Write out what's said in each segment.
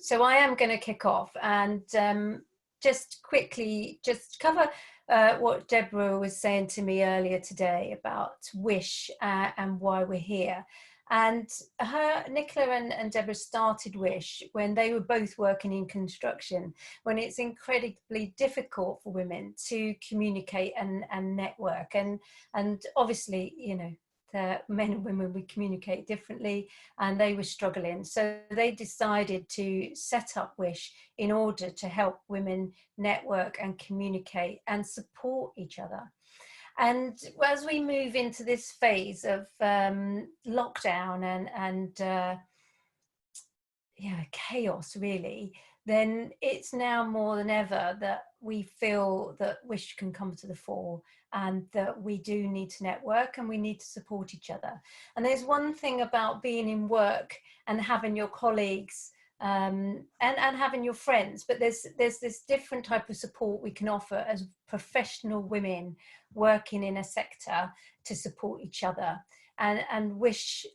So I am going to kick off and just quickly just cover what Deborah was saying to me earlier today about Wish and why we're here. And Nicola and Deborah started Wish when they were both working in construction, when it's incredibly difficult for women to communicate and network. And obviously, you know, men and women, we communicate differently, and they were struggling. So they decided to set up Wish in order to help women network and communicate and support each other. And as we move into this phase of lockdown and chaos, really, then it's now more than ever that we feel that Wish can come to the fore and that we do need to network and we need to support each other. And there's one thing about being in work and having your colleagues and having your friends, but there's this different type of support we can offer as professional women working in a sector to support each other. And Wish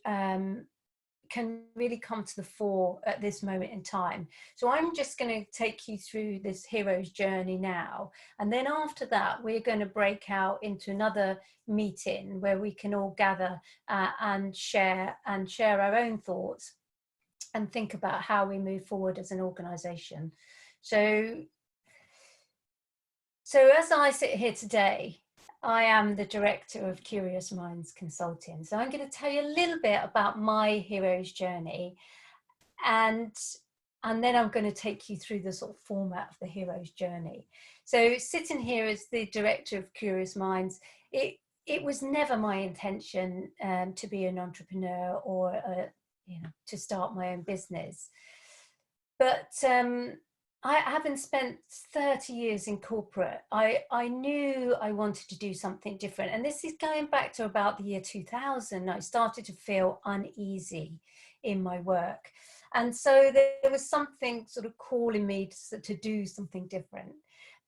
can really come to the fore at this moment in time. So I'm just going to take you through this hero's journey now. And then after that, we're going to break out into another meeting where we can all gather and share our own thoughts and think about how we move forward as an organisation. So as I sit here today, I am the director of Curious Minds Consulting. So I'm going to tell you a little bit about my hero's journey, and then I'm going to take you through the sort of format of the hero's journey. So sitting here as the director of Curious Minds, it was never my intention to be an entrepreneur or to start my own business. But having spent 30 years in corporate, I knew I wanted to do something different. And this is going back to about the year 2000. I started to feel uneasy in my work. And so there was something sort of calling me to do something different.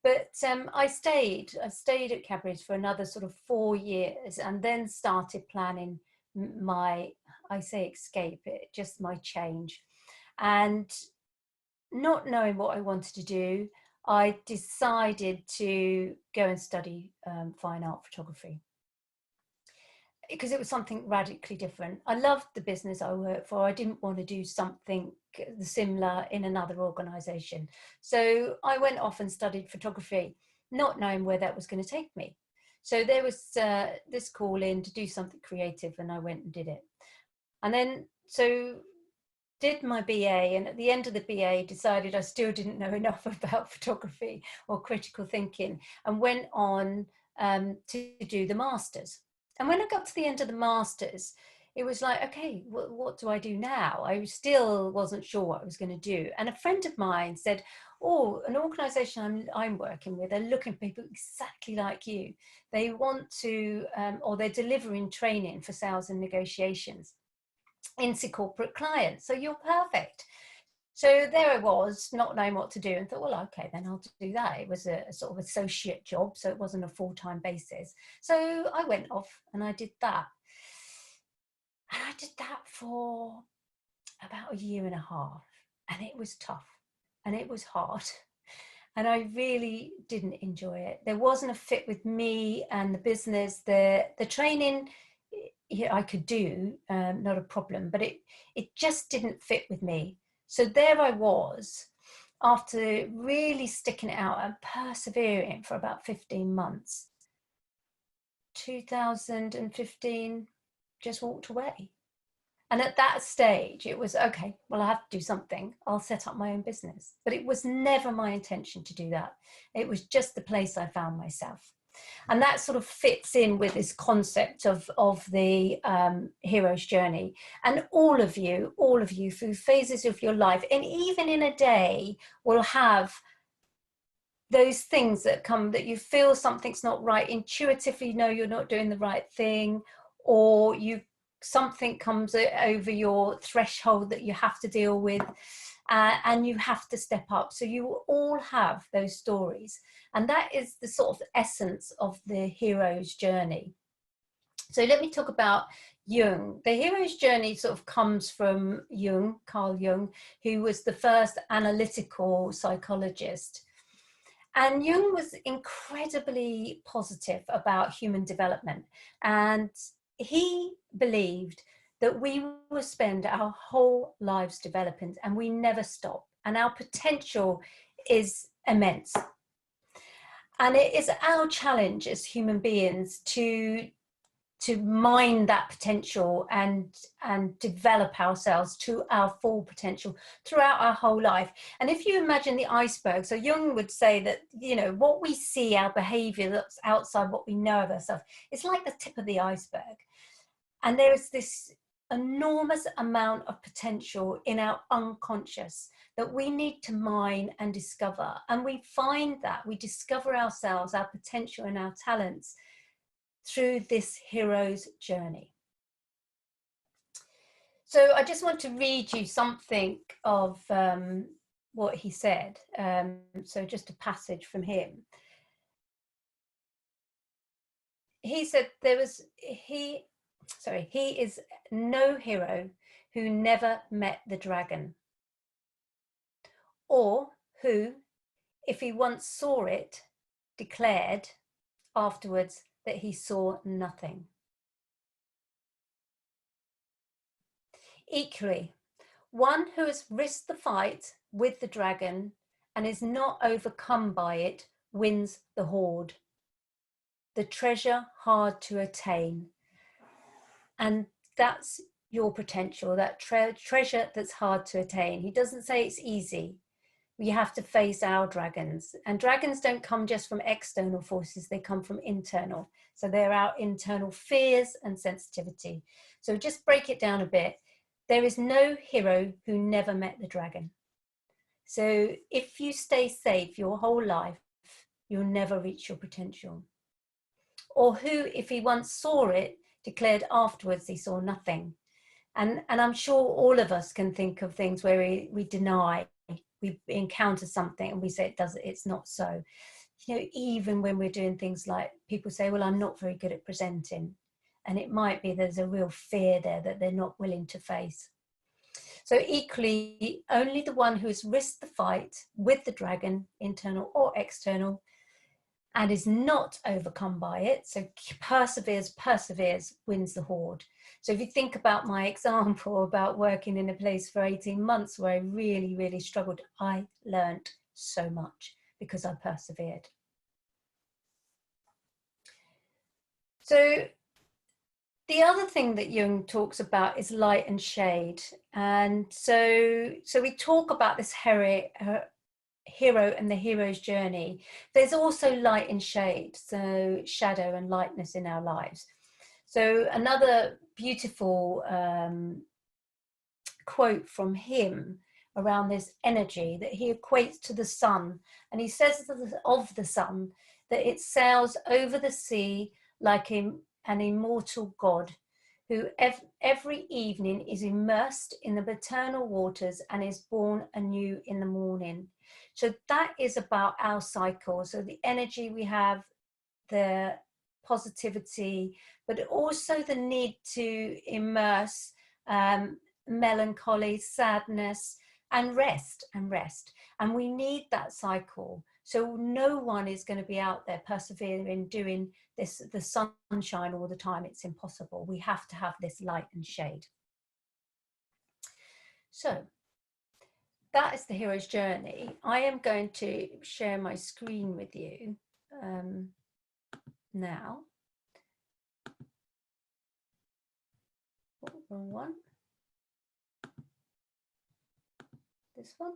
But I stayed at Cadbury's for another sort of 4 years and then started planning my change. And not knowing what I wanted to do, I decided to go and study fine art photography because it was something radically different. I loved the business I worked for. I didn't want to do something similar in another organisation. So I went off and studied photography, not knowing where that was going to take me. So there was this call in to do something creative, and I went and did it. And then did my BA, and at the end of the BA decided I still didn't know enough about photography or critical thinking, and went on to do the masters. And when I got to the end of the masters, it was like, okay, what do I do now? I still wasn't sure what I was going to do. And a friend of mine said, oh, an organisation I'm working with, they're looking for people exactly like you. They want to, or they're delivering training for sales and negotiations into corporate clients. So you're perfect. So there I was, not knowing what to do, and thought, well, okay, then I'll do that. It was a sort of associate job, so it wasn't a full-time basis. So I went off and I did that. And I did that for about 1.5 years, and it was tough and it was hard. And I really didn't enjoy it. There wasn't a fit with me and the business. The training, I could do, not a problem, but it just didn't fit with me. So there I was, after really sticking it out and persevering for about 15 months, 2015, just walked away. And at that stage, it was, okay, well, I have to do something. I'll set up my own business. But it was never my intention to do that. It was just the place I found myself. And that sort of fits in with this concept of the hero's journey. And all of you through phases of your life, and even in a day, will have those things that come that you feel something's not right, intuitively know you're not doing the right thing, or something comes over your threshold that you have to deal with. And you have to step up. So you all have those stories. And that is the sort of essence of the hero's journey. So let me talk about Jung. The hero's journey sort of comes from Jung, Carl Jung, who was the first analytical psychologist. And Jung was incredibly positive about human development. And he believed that we will spend our whole lives developing and we never stop. And our potential is immense. And it is our challenge as human beings to mine that potential and develop ourselves to our full potential throughout our whole life. And if you imagine the iceberg, so Jung would say that, you know, what we see, our behavior that's outside what we know of ourselves, it's like the tip of the iceberg. And there is this enormous amount of potential in our unconscious that we need to mine and discover. And we find that we discover ourselves, our potential and our talents through this hero's journey. So I just want to read you something of what he said. So just a passage from him. He said he is no hero who never met the dragon, or who, if he once saw it, declared afterwards that he saw nothing. Equally, one who has risked the fight with the dragon and is not overcome by it wins the hoard, the treasure hard to attain. And that's your potential, that treasure that's hard to attain. He doesn't say it's easy. We have to face our dragons, and dragons don't come just from external forces, they come from internal. So they're our internal fears and sensitivity. So just break it down a bit. There is no hero who never met the dragon. So if you stay safe your whole life, you'll never reach your potential. Or who, if he once saw it, declared afterwards he saw nothing. And I'm sure all of us can think of things where we deny, we encounter something and we say it's not so. You know, even when we're doing things like, people say, well, I'm not very good at presenting. And it might be there's a real fear there that they're not willing to face. So equally, only the one who has risked the fight with the dragon, internal or external, and is not overcome by it, so perseveres, wins the hoard. So if you think about my example about working in a place for 18 months where I really, really struggled, I learned so much because I persevered. So the other thing that Jung talks about is light and shade. And so we talk about this hero and the hero's journey. There's also light and shade, so shadow and lightness in our lives. So another beautiful quote from him around this energy that he equates to the sun. And he says of the sun that it sails over the sea like an immortal god who every evening is immersed in the maternal waters and is born anew in the morning. So that is about our cycle. So the energy we have, the positivity, but also the need to immerse melancholy, sadness, and rest. And we need that cycle. So no one is going to be out there persevering, doing this, the sunshine all the time. It's impossible. We have to have this light and shade. So that is the hero's journey. I am going to share my screen with you now. Wrong one. This one.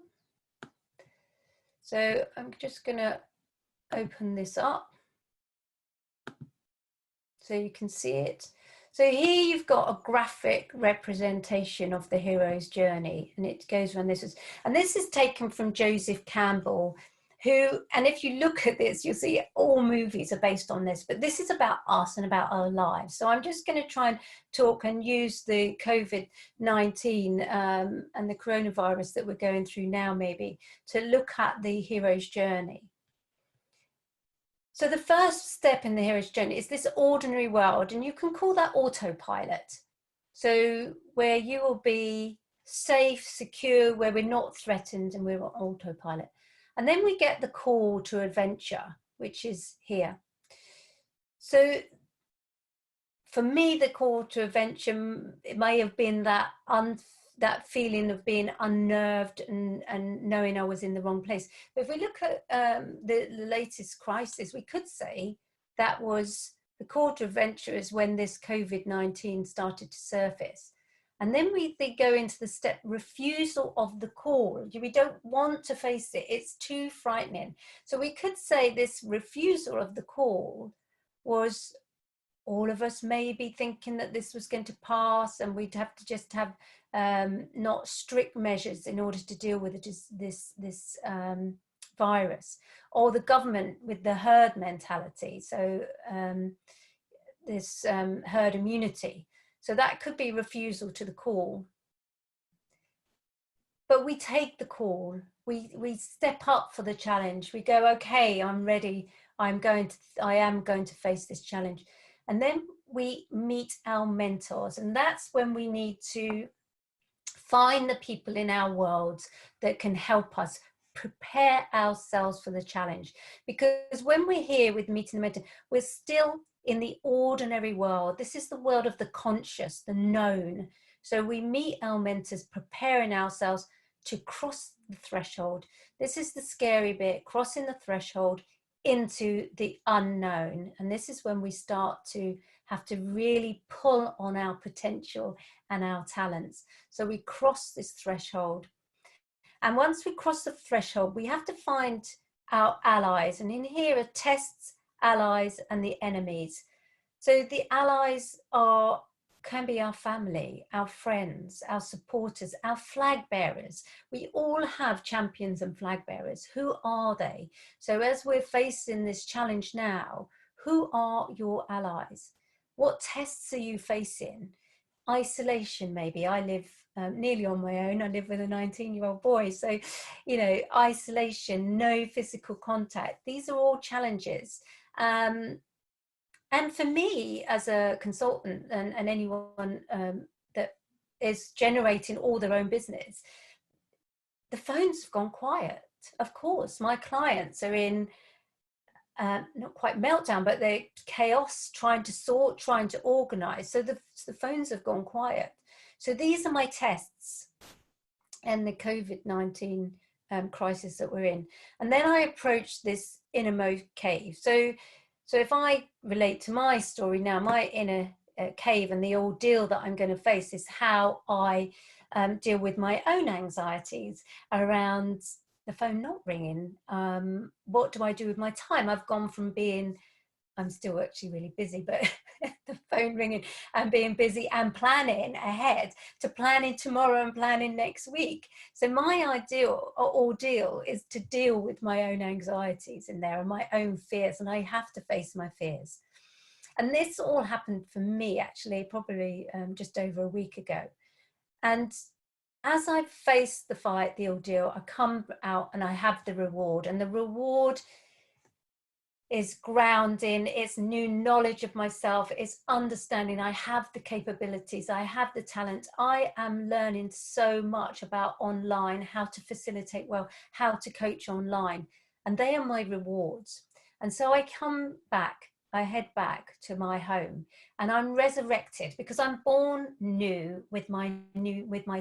So I'm just going to open this up so you can see it. So here you've got a graphic representation of the hero's journey, and it goes around this. And this is taken from Joseph Campbell, who, and if you look at this, you'll see all movies are based on this, but this is about us and about our lives. So I'm just going to try and talk and use the COVID-19 and the coronavirus that we're going through now, maybe, to look at the hero's journey. So the first step in the hero's journey is this ordinary world, and you can call that autopilot. So where you will be safe, secure, where we're not threatened and we're on autopilot. And then we get the call to adventure, which is here. So for me, the call to adventure, it may have been that that feeling of being unnerved and knowing I was in the wrong place. But if we look at the latest crisis, we could say that was the call to adventure is when this COVID-19 started to surface. And then they go into the step refusal of the call. We don't want to face it. It's too frightening. So we could say this refusal of the call was all of us maybe thinking that this was going to pass and we'd have to just have not strict measures in order to deal with this virus, or the government with the herd mentality, so this herd immunity. So that could be refusal to the call. But we take the call, we step up for the challenge, we go, okay, I'm ready, I am going to face this challenge. And then we meet our mentors, and that's when we need to find the people in our worlds that can help us prepare ourselves for the challenge. Because when we're here with meeting the mentor, we're still in the ordinary world. This is the world of the conscious, the known. So we meet our mentors, preparing ourselves to cross the threshold. This is the scary bit, crossing the threshold into the unknown. And this is when we start to have to really pull on our potential and our talents. So we cross this threshold. And once we cross the threshold, we have to find our allies. And in here are tests, allies, and the enemies. So the allies can be our family, our friends, our supporters, our flag bearers. We all have champions and flag bearers. Who are they? So as we're facing this challenge now, who are your allies? What tests are you facing? Isolation, maybe. I live nearly on my own. I live with a 19-year-old boy. So, isolation, no physical contact. These are all challenges. And for me as a consultant and anyone that is generating all their own business, the phones have gone quiet. Of course, my clients are in not quite meltdown, but they're chaos, trying to sort, trying to organize. So the phones have gone quiet. So these are my tests and the COVID-19 crisis that we're in. And then I approached this innermost cave. So if I relate to my story now, my inner cave and the ordeal that I'm going to face is how I deal with my own anxieties around the phone not ringing. What do I do with my time? I've gone from I'm still actually really busy, but the phone ringing and being busy and planning ahead to planning tomorrow and planning next week. So my ordeal is to deal with my own anxieties in there and my own fears, and I have to face my fears. And this all happened for me actually probably just over a week ago. And as I face the fight, the ordeal, I come out and I have the reward, and the reward is grounding, it's new knowledge of myself, it's understanding I have the capabilities, I have the talent. I am learning so much about online, how to facilitate well, how to coach online, and they are my rewards. And so I head back to my home, and I'm resurrected because I'm born new with my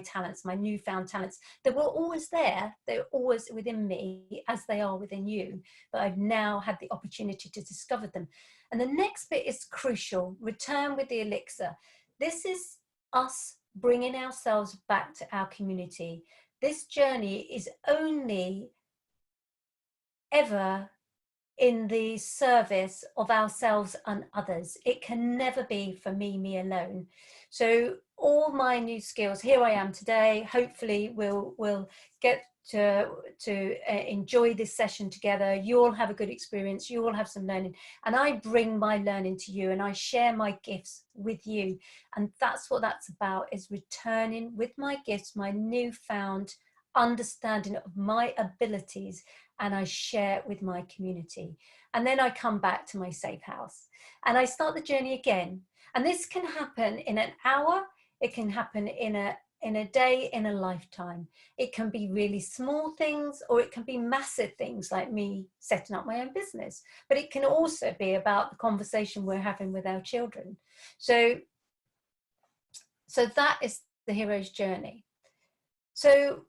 talents, my newfound talents that were always there. They're always within me as they are within you, but I've now had the opportunity to discover them. And the next bit is crucial: return with the elixir. This is us bringing ourselves back to our community. This journey is only ever in the service of ourselves and others. It can never be for me alone. So all my new skills, here I am today, hopefully we'll get to enjoy this session together. You all have a good experience, you all have some learning, and I bring my learning to you and I share my gifts with you. And that's what that's about, is returning with my gifts, my newfound understanding of my abilities, and I share it with my community. And then I come back to my safe house and I start the journey again. And this can happen in an hour, It can happen in a day, in a lifetime. It can be really small things, or it can be massive things like me setting up my own business. But it can also be about the conversation we're having with our children. So that is the hero's journey. So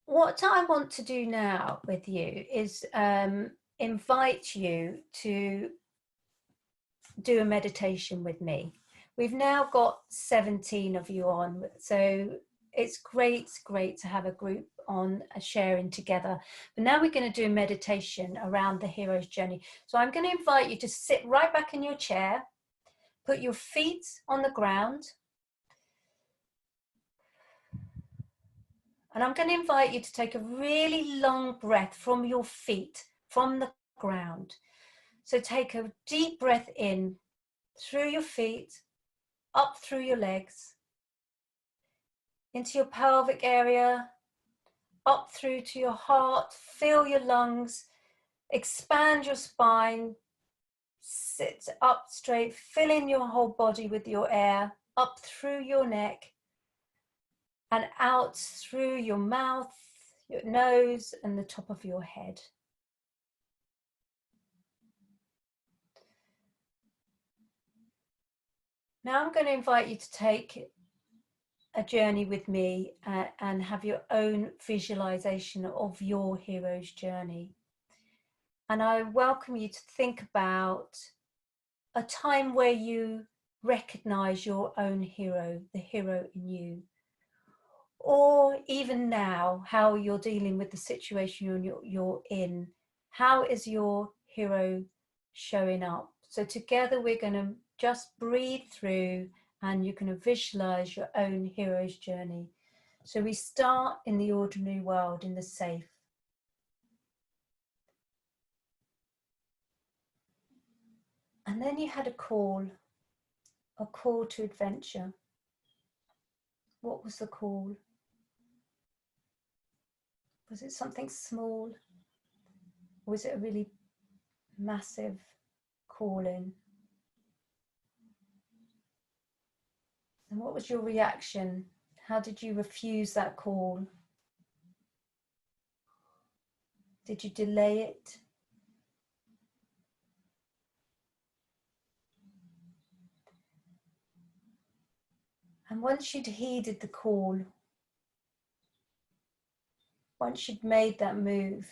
what I want to do now with you is invite you to do a meditation with me. We've now got 17 of you on, so it's great to have a group on sharing together. But now we're going to do a meditation around the hero's journey. So I'm going to invite you to sit right back in your chair, put your feet on the ground, and I'm going to invite you to take a really long breath from your feet, from the ground. So take a deep breath in through your feet, up through your legs, into your pelvic area, up through to your heart, fill your lungs, expand your spine, sit up straight, fill in your whole body with your air, up through your neck and out through your mouth, your nose and the top of your head. Now I'm going to invite you to take a journey with me and have your own visualization of your hero's journey. And I welcome you to think about a time where you recognize your own hero, the hero in you. Or even now, how you're dealing with the situation you're in. How is your hero showing up? So together we're going to just breathe through and you're going to visualize your own hero's journey. So we start in the ordinary world, in the safe. And then you had a call to adventure. What was the call? Was it something small? Or was it a really massive calling? And what was your reaction? How did you refuse that call? Did you delay it? And once you'd heeded the call, once you'd made that move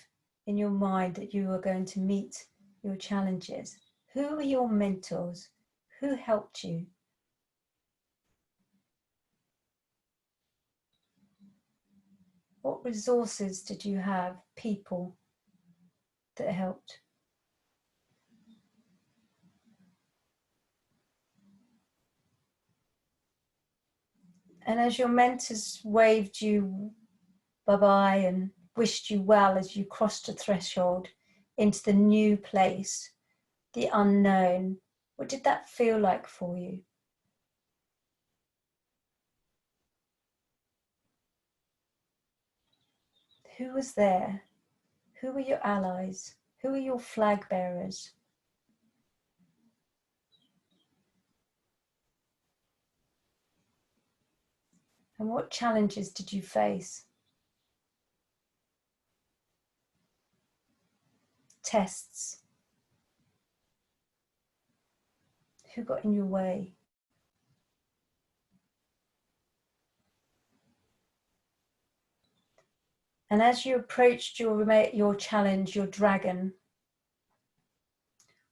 in your mind that you were going to meet your challenges, who were your mentors? Who helped you? What resources did you have, people that helped? And as your mentors waved you bye-bye and wished you well as you crossed the threshold into the new place, the unknown, what did that feel like for you? Who was there? Who were your allies? Who were your flag bearers? And what challenges did you face? Tests. Who got in your way? And as you approached your challenge, your dragon,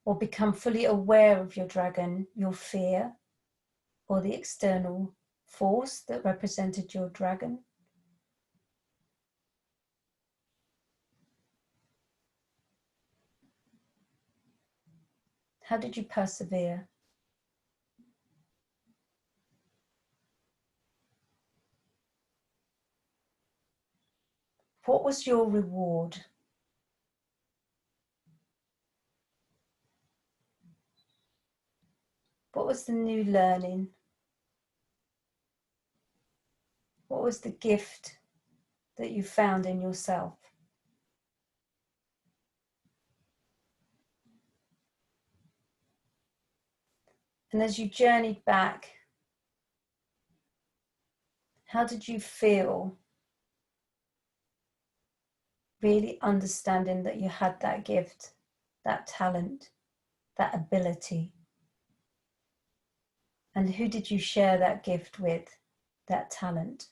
or become fully aware of your dragon, your fear, or the external force that represented your dragon, how did you persevere? What was your reward? What was the new learning? What was the gift that you found in yourself? And as you journeyed back How did you feel really understanding that you had that gift, that talent, that ability? And who did you share that gift with, that talent?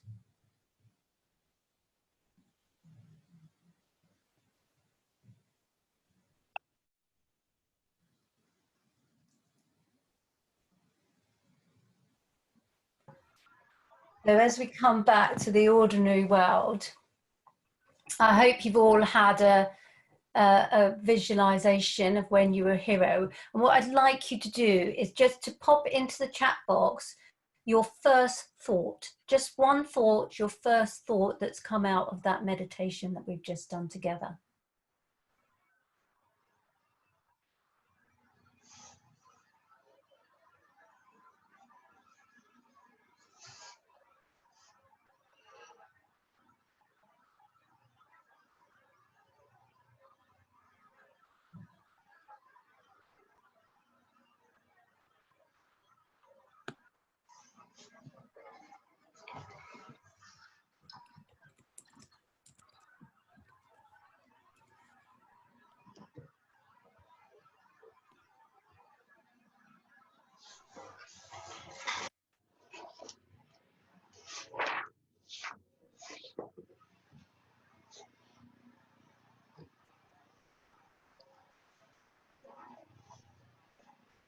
So as we come back to the ordinary world, I hope you've all had a visualization of when you were a hero. And what I'd like you to do is just to pop into the chat box your first thought, just one thought, your first thought that's come out of that meditation that we've just done together.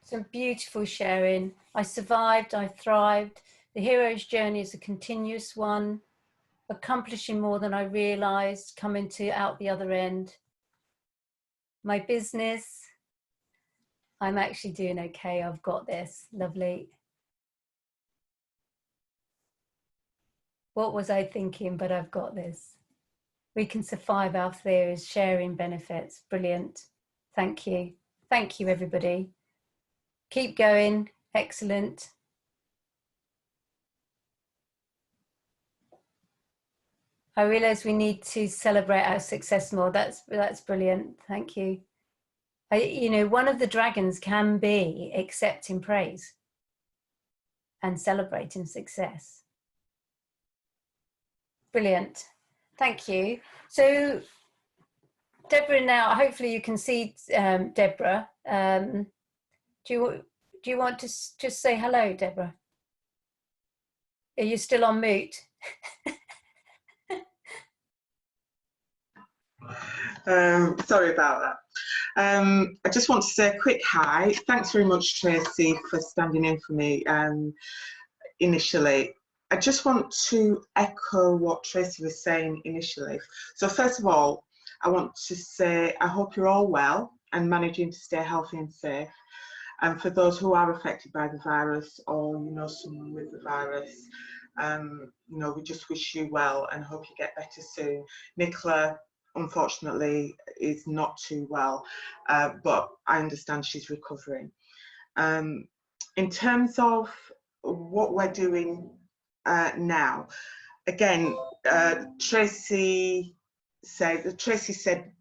Some beautiful sharing. I survived, I thrived. The hero's journey is a continuous one, accomplishing more than I realized, coming to out the other end. My business, I'm actually doing okay. I've got this. Lovely. What was I thinking? But I've got this. We can survive our fears, sharing benefits. Brilliant. Thank you. Thank you, everybody. Keep going. Excellent. I realise we need to celebrate our success more. That's brilliant. Thank you. You know, one of the dragons can be accepting praise and celebrating success. Brilliant. Thank you. So, Deborah, now hopefully you can see Deborah. Do you want to just say hello, Deborah? Are you still on mute? Sorry about that. I just want to say a quick hi. Thanks very much, Tracy, for standing in for me initially. I just want to echo what Tracy was saying initially. So first of all, I want to say I hope you're all well and managing to stay healthy and safe. And for those who are affected by the virus, or you know someone with the virus, you know, we just wish you well and hope you get better soon. Nicola, unfortunately, is not too well, but I understand she's recovering. In terms of what we're doing now, again, Tracy said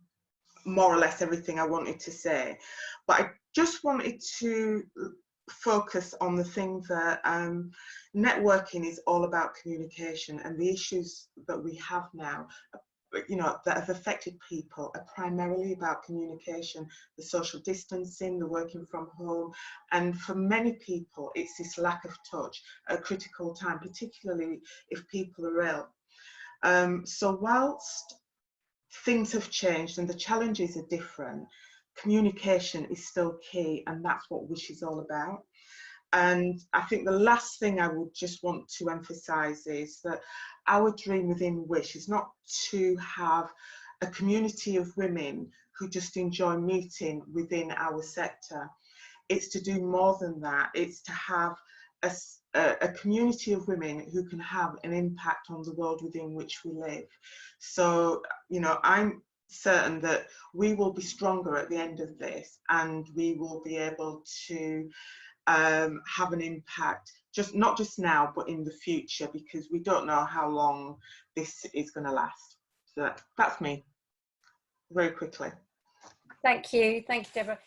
more or less everything I wanted to say, but I just wanted to focus on the thing that networking is all about communication, and the issues that we have now, you know, that have affected people are primarily about communication, the social distancing, the working from home, and for many people it's this lack of touch at a critical time, particularly if people are ill. So whilst things have changed and the challenges are different, communication is still key, and that's what Wish is all about. And I think the last thing I would just want to emphasize is that our dream within Wish is not to have a community of women who just enjoy meeting within our sector. It's to do more than that. It's to have a community of women who can have an impact on the world within which we live. So, you know, I'm certain that we will be stronger at the end of this, and we will be able to have an impact, not just now, but in the future, because we don't know how long this is going to last. So that's me, very quickly. Thank you, Deborah.